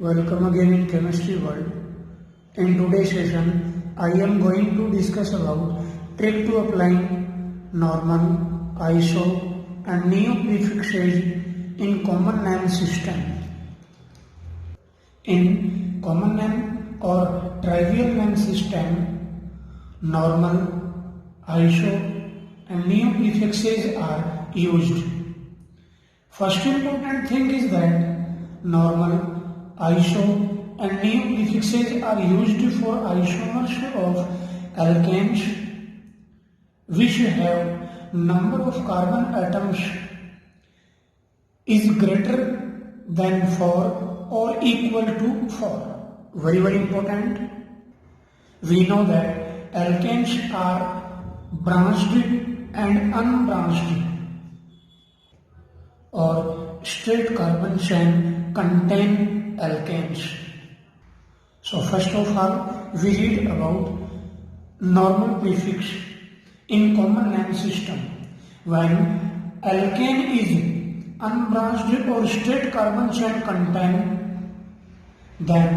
Welcome again in Chemistry World. In today's session, I am going to discuss about trick to applying normal, iso and neo prefixes in common name system. In common name or trivial name system, normal, iso and neo prefixes are used. First important thing is that normal, iso and neo prefixes are used for isomers of alkanes which have number of carbon atoms is greater than 4 or equal to 4. Very important. We know that alkanes are branched and unbranched or straight carbon chain contain alkanes. So first of all, we read about normal prefix in common name system. When alkane is unbranched or straight carbon chain contain, then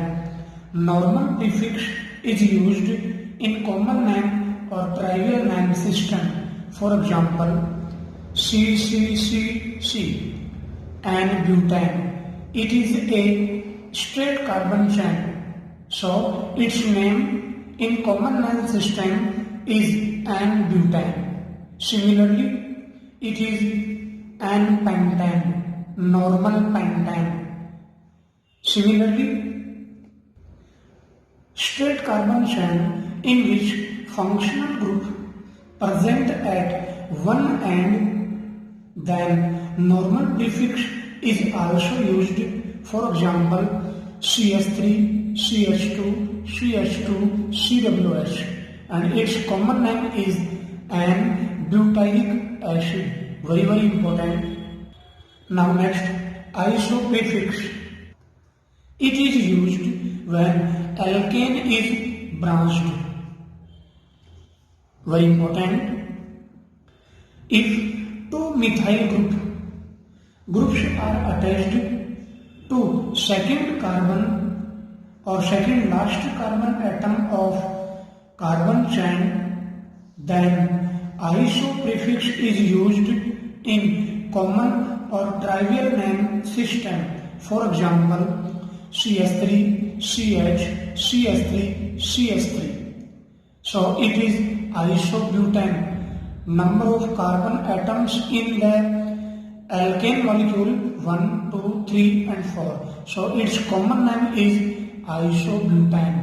normal prefix is used in common name or trivial name system. For example, CCCC and butane. It is a straight carbon chain, so its name in common name system is N-butane. Similarly, it is N-pentane, normal pentane. Similarly, straight carbon chain in which functional group present at one end, then normal prefix is also used. For example, CH3, CH2, CH2, CWH, and its common name is N-butyric acid. Very important. Now next, iso prefix. It is used when alkane is branched. Very important. If two methyl groups are attached to second carbon or second last carbon atom of carbon chain, then iso prefix is used in common or trivial name system. For example, CH3, CH, CH3, CH3. So it is isobutane. Number of carbon atoms in the alkane molecule 1, 2, 3 and 4. So its common name is isobutane.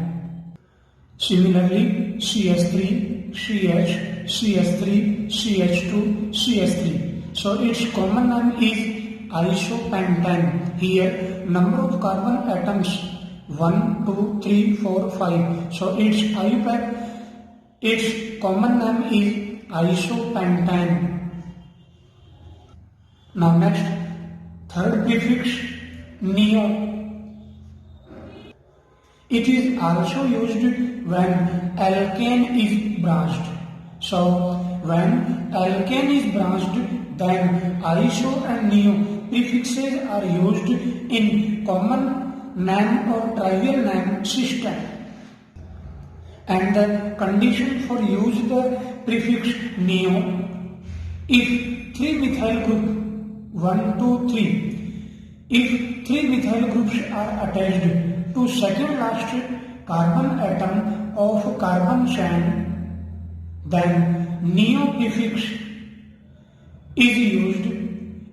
Similarly, CH3, CH, CH3, CH2, CH3. So its common name is isopentane. Here number of carbon atoms 1, 2, 3, 4, 5. So its common name is isopentane. Now next, third prefix, neo. It is also used when alkane is branched. So when alkane is branched, then iso and neo prefixes are used in common name or trivial name system. And the condition for use the prefix neo, if 3 methyl group 1, 2, 3. If 3 methyl groups are attached to second last carbon atom of carbon chain, then neo prefix is used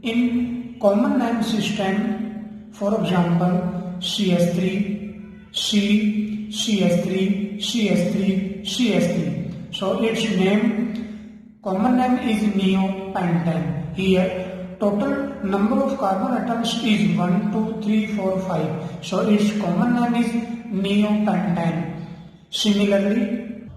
in common name system. For example, CH3, C, CH3, CH3, CH3. So its common name is neopentane. Here total number of carbon atoms is 1, 2, 3, 4, 5. So its common name is neopentane. Similarly,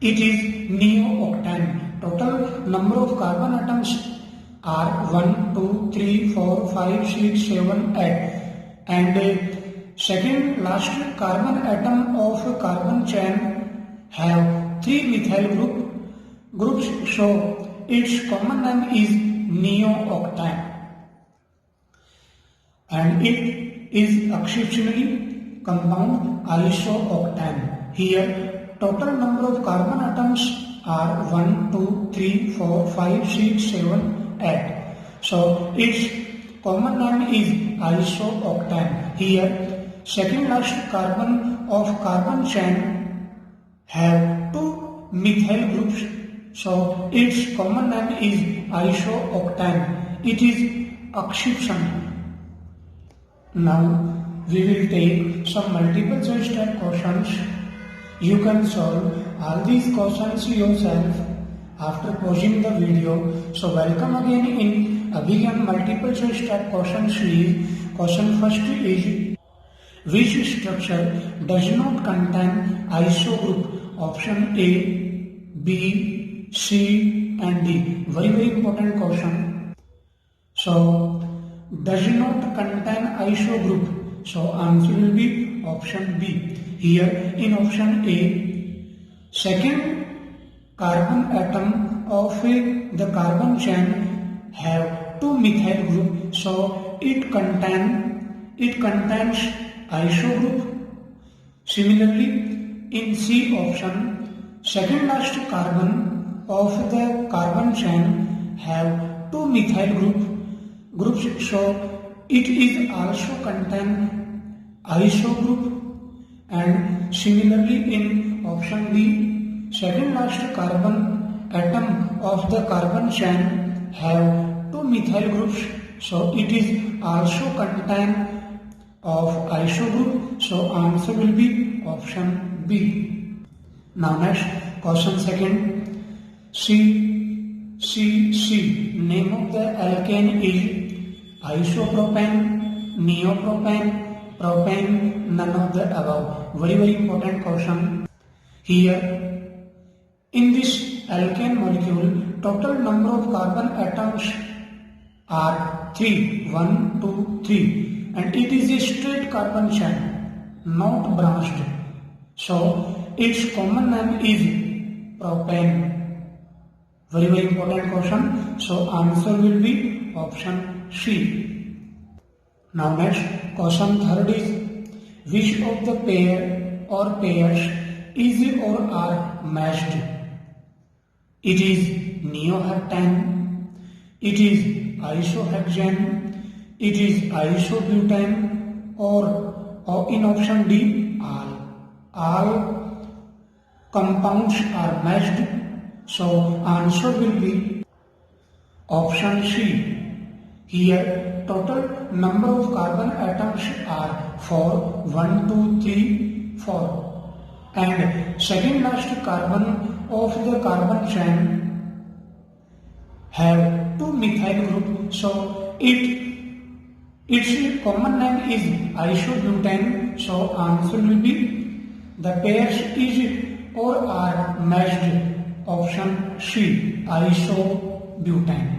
it is neooctane. Total number of carbon atoms are 1, 2, 3, 4, 5, 6, 7, 8. And second last carbon atom of carbon chain have 3 methyl groups. So its common name is neooctane. And it is exceptionally compound isooctane. Here, total number of carbon atoms are 1, 2, 3, 4, 5, 6, 7, 8. So, its common name is isooctane. Here, second last carbon of carbon chain have two methyl groups. So, its common name is isooctane. It is exception. Now, we will take some multiple choice type questions. You can solve all these questions yourself after pausing the video. So, welcome again in Abhigyan multiple choice type question series. Question first is, which structure does not contain iso group? Option A, B, C and D. Very important question. So, does not contain iso group. So, answer will be option B. Here in option A, second carbon atom of the carbon chain have two methyl group. So, it contains iso group. Similarly, in C option, second last carbon of the carbon chain have two methyl groups, so it is also contain iso group. And similarly in option D, second last carbon atom of the carbon chain have two methyl groups, so it is also contain of iso group. So answer will be option B. Now next question second, C. Name of the alkane is isopropane, neopropane, propane, none of the above. Very important question. Here, in this alkane molecule, total number of carbon atoms are 3, 1, 2, 3, and it is a straight carbon chain, not branched. So, its common name is propane. Very important question. So, answer will be option C. Now next, question third is, which of the pair or pairs is or are matched? It is neoheptane, it is isohexane, it is isobutane, or in option D, all. All compounds are matched. So answer will be option C. Here, total number of carbon atoms are 4, 1, 2, 3, 4. And second last carbon of the carbon chain have two methyl groups. So its common name is isobutane. So answer will be the pairs is or are matched. Option C, isobutane.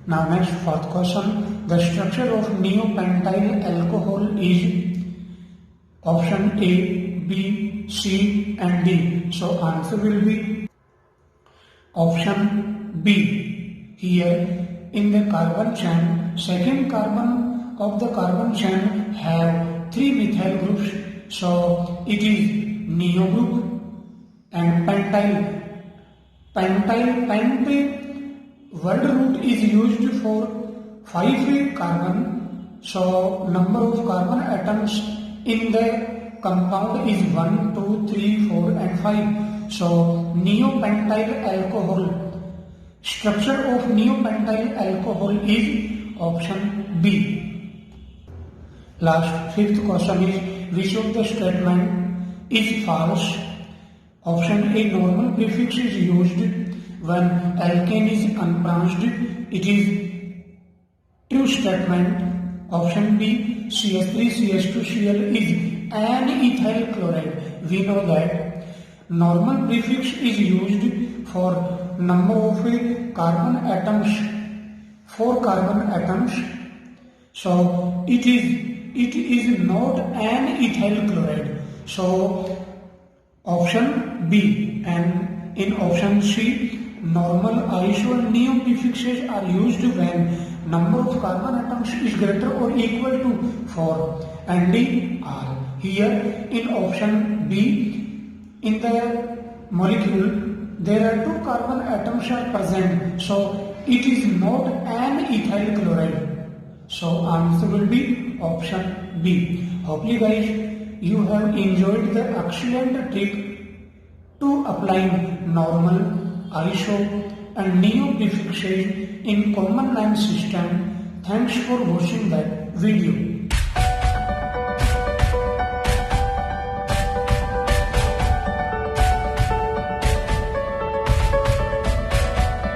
Now next fourth question, the structure of neopentyl alcohol is option A, B, C and D. So answer will be option B. Here in the carbon chain, second carbon of the carbon chain have three methyl groups. So it is neo group. And pentyl word root is used for 5 carbon. So number of carbon atoms in the compound is 1, 2, 3, 4 and 5. So neopentyl alcohol. Structure of neopentyl alcohol is option B. Last fifth question is, which of the statement is false? Option A, normal prefix is used when alkane is unbranched. It is true statement. Option B, CH3CH2Cl is an ethyl chloride. We know that normal prefix is used for number of carbon atoms, 4 carbon atoms. So it is not an ethyl chloride. So option B. And in option C, normal iso and neo prefixes are used when number of carbon atoms is greater or equal to 4, and D all. Here in option B, in the molecule there are 2 carbon atoms are present, so it is not an ethyl chloride. So answer will be option B. Hopefully guys, you have enjoyed the excellent trick to applying normal, iso and neo prefixes in common line system. Thanks for watching that video.